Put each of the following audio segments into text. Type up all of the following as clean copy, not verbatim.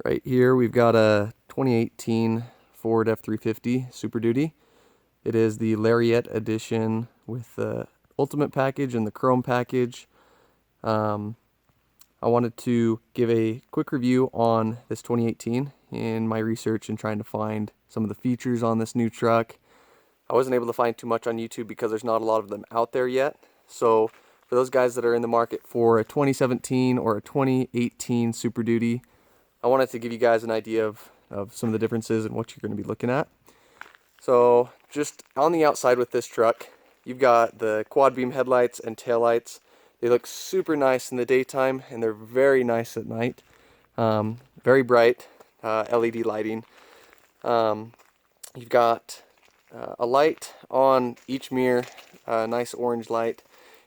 Right here we've got a 2018 Ford F350 Super Duty. It is the Lariat edition with the Ultimate package and the Chrome package. I wanted to give a quick review on this 2018 in my research and trying to find some of the features on this new truck. I wasn't able to find too much on YouTube because there's not a lot of them out there yet. So for those guys that are in the market for a 2017 or a 2018 Super Duty, I wanted to give you guys an idea of some of the differences and what you're going to be looking at. So just on the outside with this truck, you've got the quad beam headlights and taillights. They look super nice in the daytime and they're very nice at night. Very bright LED lighting. You've got a light on each mirror, a nice orange light,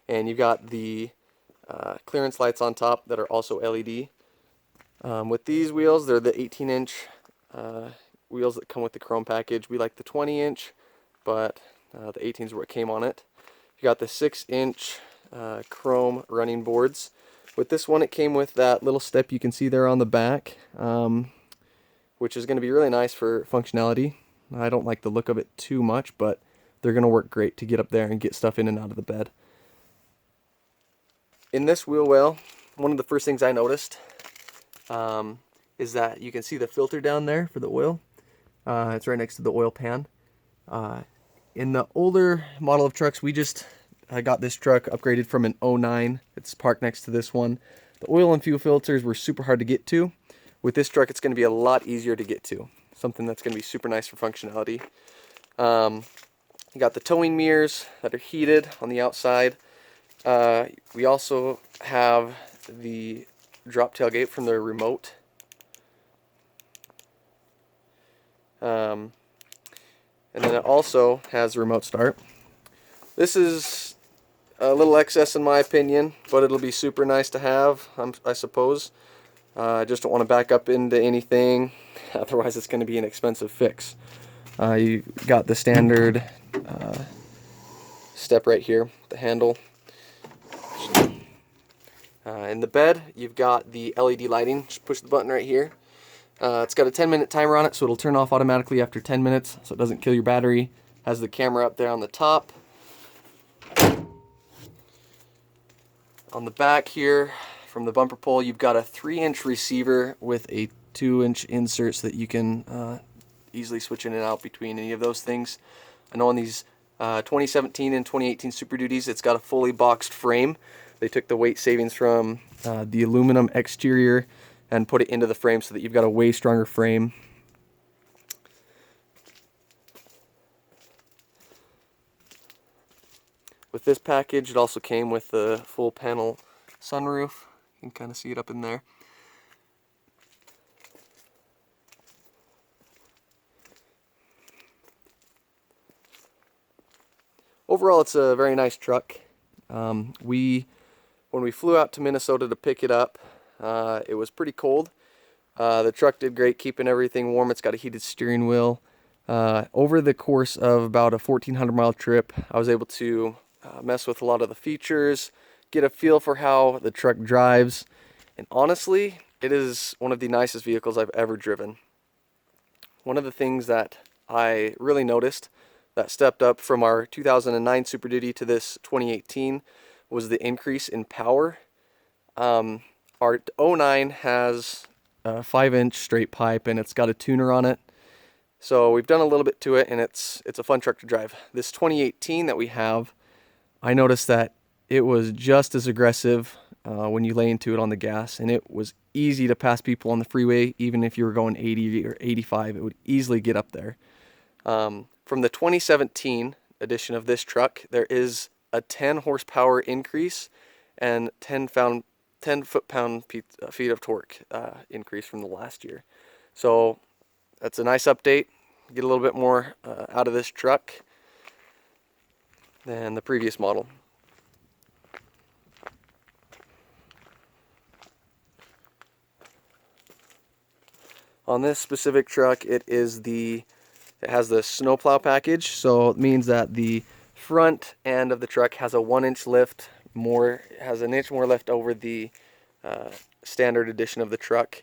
and you've got the clearance lights on top that are also LED. With these wheels, they're the 18-inch wheels that come with the Chrome package. We like the 20-inch, but the 18s were what came on it. You got the 6-inch Chrome running boards. With this one, it came with that little step you can see there on the back, which is going to be really nice for functionality. I don't like the look of it too much, but they're going to work great to get up there and get stuff in and out of the bed. In this wheel well, one of the first things I noticed is that you can see the filter down there for the oil. It's right next to the oil pan. In the older model of trucks, I got this truck upgraded from an 09. It's parked next to this one. The oil and fuel filters were super hard to get to. With this truck, it's going to be a lot easier to get to. Something that's going to be super nice for functionality. You got the towing mirrors that are heated on the outside. We also have the drop tailgate from the remote. And then it also has a remote start. This is a little excess in my opinion, but it'll be super nice to have, I suppose. I just don't want to back up into anything, otherwise it's going to be an expensive fix. You got the standard step right here, the handle. In the bed, you've got the LED lighting. Just push the button right here. It's got a 10-minute timer on it, so it'll turn off automatically after 10 minutes, so it doesn't kill your battery. Has the camera up there on the top. On the back here, from the bumper pole, you've got a 3-inch receiver with a 2-inch insert so that you can easily switch in and out between any of those things. I know on these 2017 and 2018 Super Duties, it's got a fully boxed frame. They took the weight savings from the aluminum exterior and put it into the frame so that you've got a way stronger frame. With this package, it also came with the full panel sunroof. You can kind of see it up in there. Overall, it's a very nice truck. When we flew out to Minnesota to pick it up, it was pretty cold. The truck did great keeping everything warm. It's got a heated steering wheel. Over the course of about a 1,400-mile trip, I was able to mess with a lot of the features, get a feel for how the truck drives, and honestly, it is one of the nicest vehicles I've ever driven. One of the things that I really noticed that stepped up from our 2009 Super Duty to this 2018 was the increase in power. Our 09 has a 5-inch straight pipe and it's got a tuner on it. So we've done a little bit to it and it's a fun truck to drive. This 2018 that we have, I noticed that it was just as aggressive when you lay into it on the gas, and it was easy to pass people on the freeway. Even if you were going 80 or 85, it would easily get up there. From the 2017 edition of this truck, there is a 10 horsepower increase and 10 foot-pound feet of torque increase from the last year. So that's a nice update. Get a little bit more out of this truck than the previous model. On this specific truck, it has the snowplow package, so it means that the front end of the truck has a 1-inch lift, has an inch more lift over the standard edition of the truck.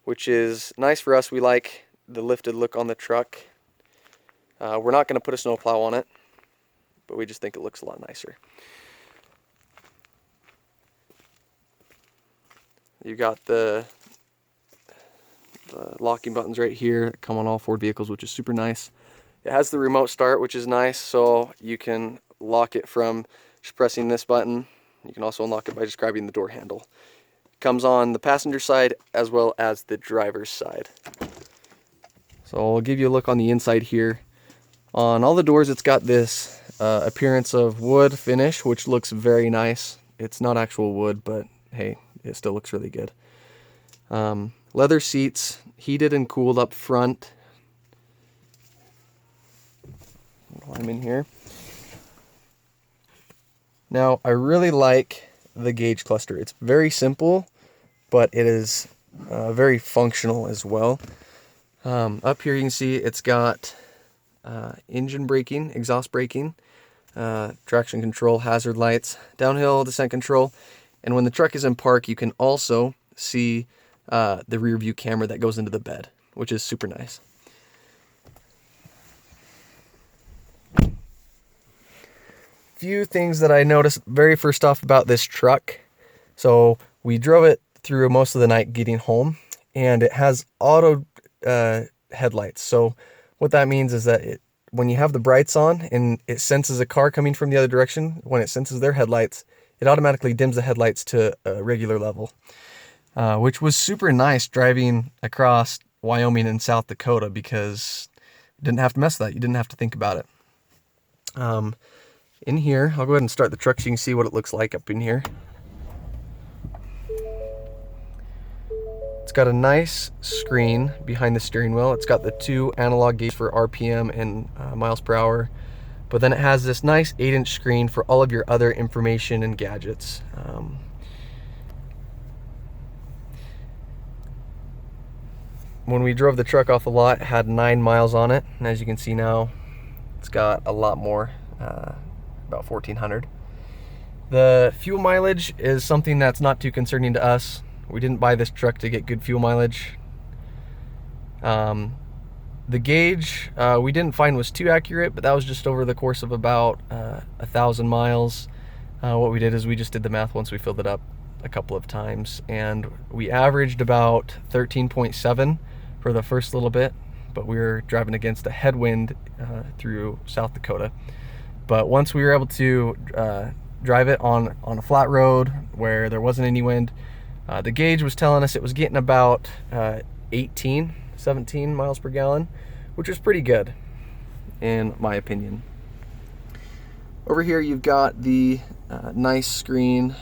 which is nice for us. We like the lifted look on the truck. We're not going to put a snowplow on it, but we just think it looks a lot nicer. You got the locking buttons right here that come on all Ford vehicles, which is super nice. It has the remote start, which is nice, so you can lock it from just pressing this button. You can also unlock it by just grabbing the door handle. It comes on the passenger side as well as the driver's side. So I'll give you a look on the inside here. On all the doors, it's got this appearance of wood finish, which looks very nice. It's not actual wood, but hey, it still looks really good. Leather seats, heated and cooled up front. While I'm in here. Now, I really like the gauge cluster. It's very simple, but it is very functional as well. Up here you can see it's got engine braking, exhaust braking, traction control, hazard lights, downhill descent control, and when the truck is in park, you can also see the rear view camera that goes into the bed, which is super nice. Few things that I noticed very first off about this truck. So we drove it through most of the night getting home, and it has auto headlights. So what that means is that when you have the brights on and it senses a car coming from the other direction, when it senses their headlights, it automatically dims the headlights to a regular level, which was super nice driving across Wyoming and South Dakota, because you didn't have to mess with that. You didn't have to think about it. In here, I'll go ahead and start the truck so you can see what it looks like up in here. It's got a nice screen behind the steering wheel. It's got the 2 analog gauges for RPM and miles per hour. But then it has this nice 8-inch screen for all of your other information and gadgets. When we drove the truck off the lot, it had 9 miles on it. And as you can see now, it's got a lot more. About 1,400. The fuel mileage is something that's not too concerning to us. We didn't buy this truck to get good fuel mileage. The gauge we didn't find was too accurate, but that was just over the course of about 1,000 miles. What we did is we just did the math once we filled it up a couple of times, and we averaged about 13.7 for the first little bit, but we were driving against a headwind through South Dakota. But once we were able to drive it on a flat road where there wasn't any wind, the gauge was telling us it was getting about 17 miles per gallon, which was pretty good in my opinion. Over here you've got the nice screen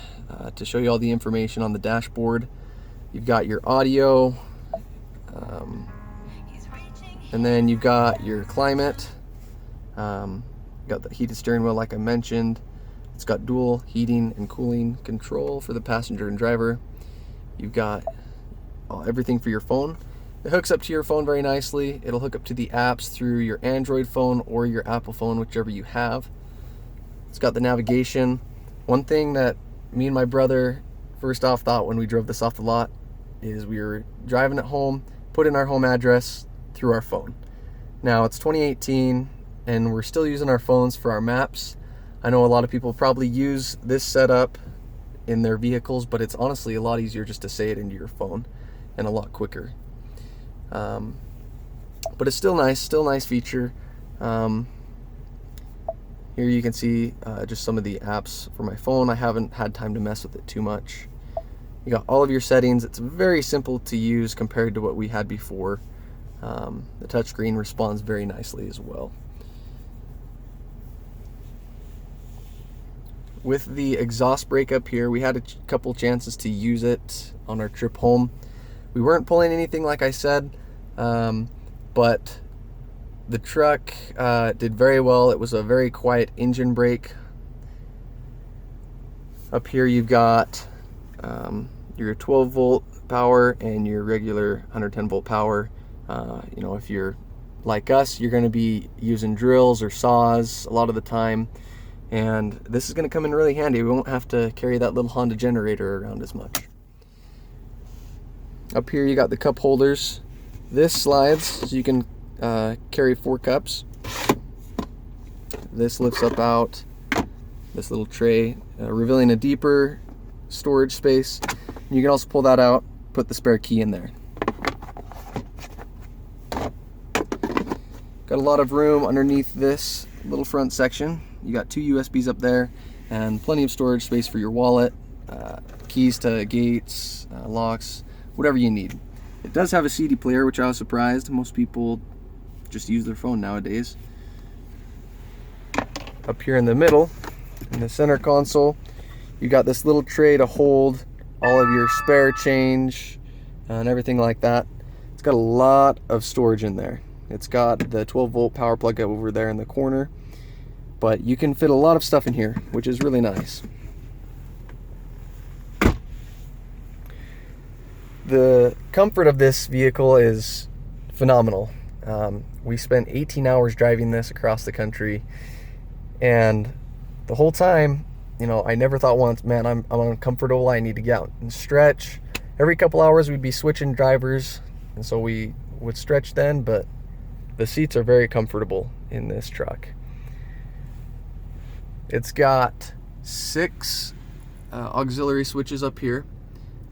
to show you all the information on the dashboard. You've got your audio, and then you've got your climate. Got the heated steering wheel like I mentioned. It's got dual heating and cooling control for the passenger and driver. You've got everything for your phone. It hooks up to your phone very nicely. It'll hook up to the apps through your Android phone or your Apple phone, whichever you have. It's got the navigation. One thing that me and my brother first off thought when we drove this off the lot is we were driving it home, put in our home address through our phone. Now it's 2018 and we're still using our phones for our maps. I know a lot of people probably use this setup in their vehicles, but it's honestly a lot easier just to say it into your phone and a lot quicker. But it's still nice feature. Here you can see just some of the apps for my phone. I haven't had time to mess with it too much. You got all of your settings. It's very simple to use compared to what we had before. The touchscreen responds very nicely as well. With the exhaust brake up here, we had a couple chances to use it on our trip home. We weren't pulling anything like I said, but the truck did very well. It was a very quiet engine brake. Up here you've got your 12 volt power and your regular 110 volt power. You know, if you're like us, you're going to be using drills or saws a lot of the time. And this is going to come in really handy. We won't have to carry that little Honda generator around as much. Up here you got the cup holders. This slides so you can carry 4 cups. This lifts up out this little tray, revealing a deeper storage space. You can also pull that out, put the spare key in there. Got a lot of room underneath this little front section. You got 2 USBs up there and plenty of storage space for your wallet, keys to gates, locks, whatever you need. It does have a CD player, which I was surprised. Most people just use their phone nowadays. Up here in the middle, in the center console, you got this little tray to hold all of your spare change and everything like that. It's got a lot of storage in there. It's got the 12-volt power plug over there in the corner, but you can fit a lot of stuff in here, which is really nice. The comfort of this vehicle is phenomenal. We spent 18 hours driving this across the country, and the whole time, you know, I never thought once, man, I'm uncomfortable, I need to get out and stretch. Every couple hours we'd be switching drivers, and so we would stretch then, but the seats are very comfortable in this truck. It's got 6 auxiliary switches up here.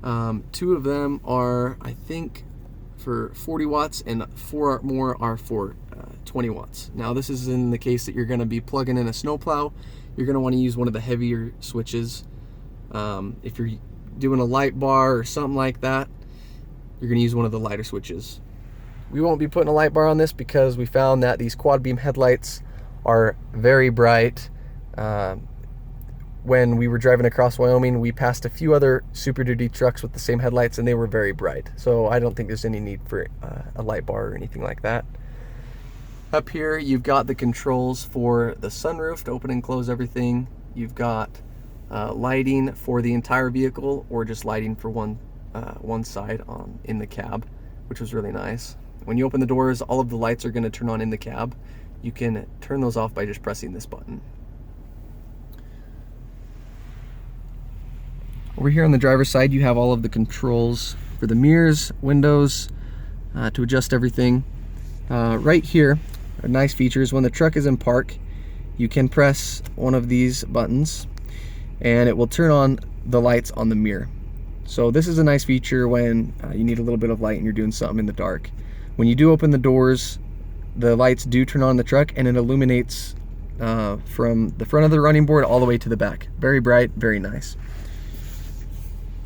2 of them are, I think, for 40 watts and 4 more are for 20 watts. Now this is in the case that you're going to be plugging in a snowplow. You're going to want to use one of the heavier switches. If you're doing a light bar or something like that, you're going to use one of the lighter switches. We won't be putting a light bar on this because we found that these quad beam headlights are very bright. When we were driving across Wyoming, we passed a few other Super Duty trucks with the same headlights and they were very bright. So I don't think there's any need for a light bar or anything like that. Up here, you've got the controls for the sunroof to open and close everything. You've got lighting for the entire vehicle or just lighting for one side in the cab, which was really nice. When you open the doors, all of the lights are going to turn on in the cab. You can turn those off by just pressing this button. Over here on the driver's side, you have all of the controls for the mirrors, windows, to adjust everything. Right here are nice features. When the truck is in park, you can press one of these buttons and it will turn on the lights on the mirror. So this is a nice feature when you need a little bit of light and you're doing something in the dark. When you do open the doors, the lights do turn on the truck and it illuminates from the front of the running board all the way to the back. Very bright, very nice.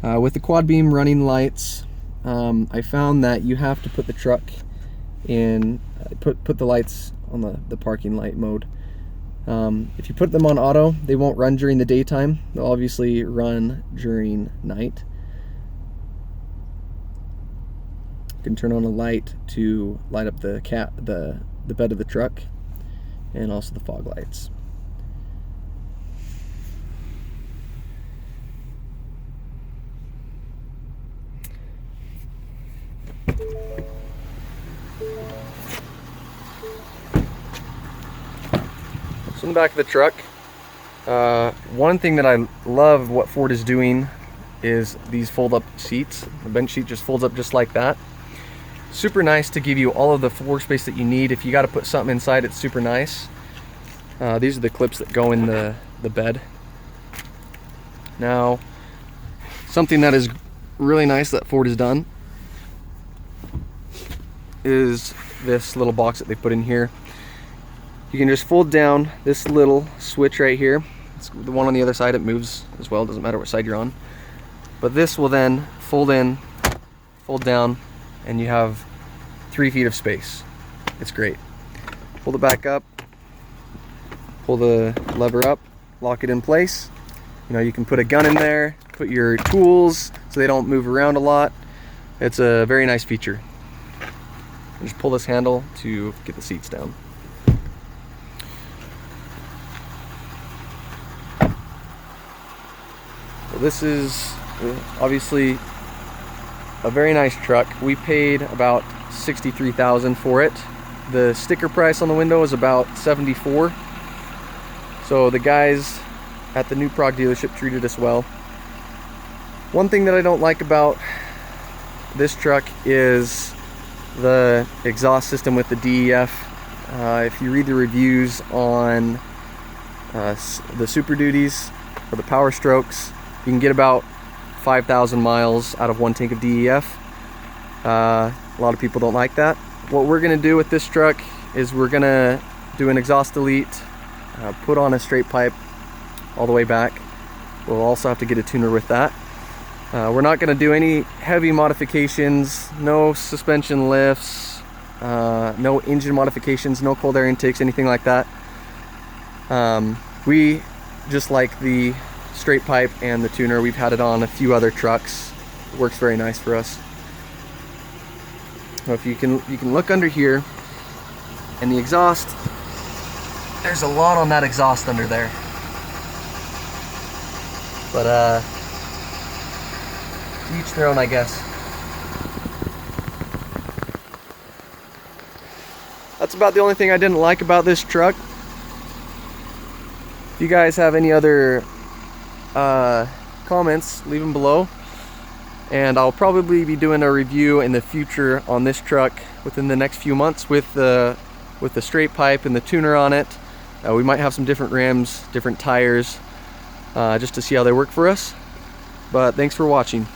With the quad beam running lights, I found that you have to put the truck in, put the lights on the parking light mode. If you put them on auto, they won't run during the daytime. They'll obviously run during night. You can turn on a light to light up the bed of the truck and also the fog lights. So in the back of the truck, one thing that I love what Ford is doing is these fold-up seats. The bench seat just folds up just like that. Super nice to give you all of the floor space that you need. If you got to put something inside, it's super nice. These are the clips that go in the bed. Now, something that is really nice that Ford has done is this little box that they put in here. You can just fold down this little switch right here. It's the one on the other side, it moves as well, doesn't matter what side you're on. But this will then fold in, fold down, and you have 3 feet of space. It's great. Pull it back up, pull the lever up, lock it in place. You know, you can put a gun in there, put your tools so they don't move around a lot. It's a very nice feature. Just pull this handle to get the seats down. So this is obviously a very nice truck. We paid about $63,000 for it. The sticker price on the window is about $74,000. So the guys at the New Prague dealership treated us well. One thing that I don't like about this truck is the exhaust system with the DEF. If you read the reviews on the Super Duties or the Power Strokes, you can get about 5,000 miles out of one tank of DEF. A lot of people don't like that. What we're going to do with this truck is we're going to do an exhaust delete, put on a straight pipe all the way back. We'll also have to get a tuner with that. We're not going to do any heavy modifications, no suspension lifts, no engine modifications, no cold air intakes, anything like that. We just like the straight pipe and the tuner. We've had it on a few other trucks. It works very nice for us. So if you can look under here, and the exhaust, there's a lot on that exhaust under there. But to each their own, I guess. That's about the only thing I didn't like about this truck. If you guys have any other comments, leave them below. And I'll probably be doing a review in the future on this truck within the next few months with the straight pipe and the tuner on it. We might have some different rims, different tires, just to see how they work for us. But thanks for watching.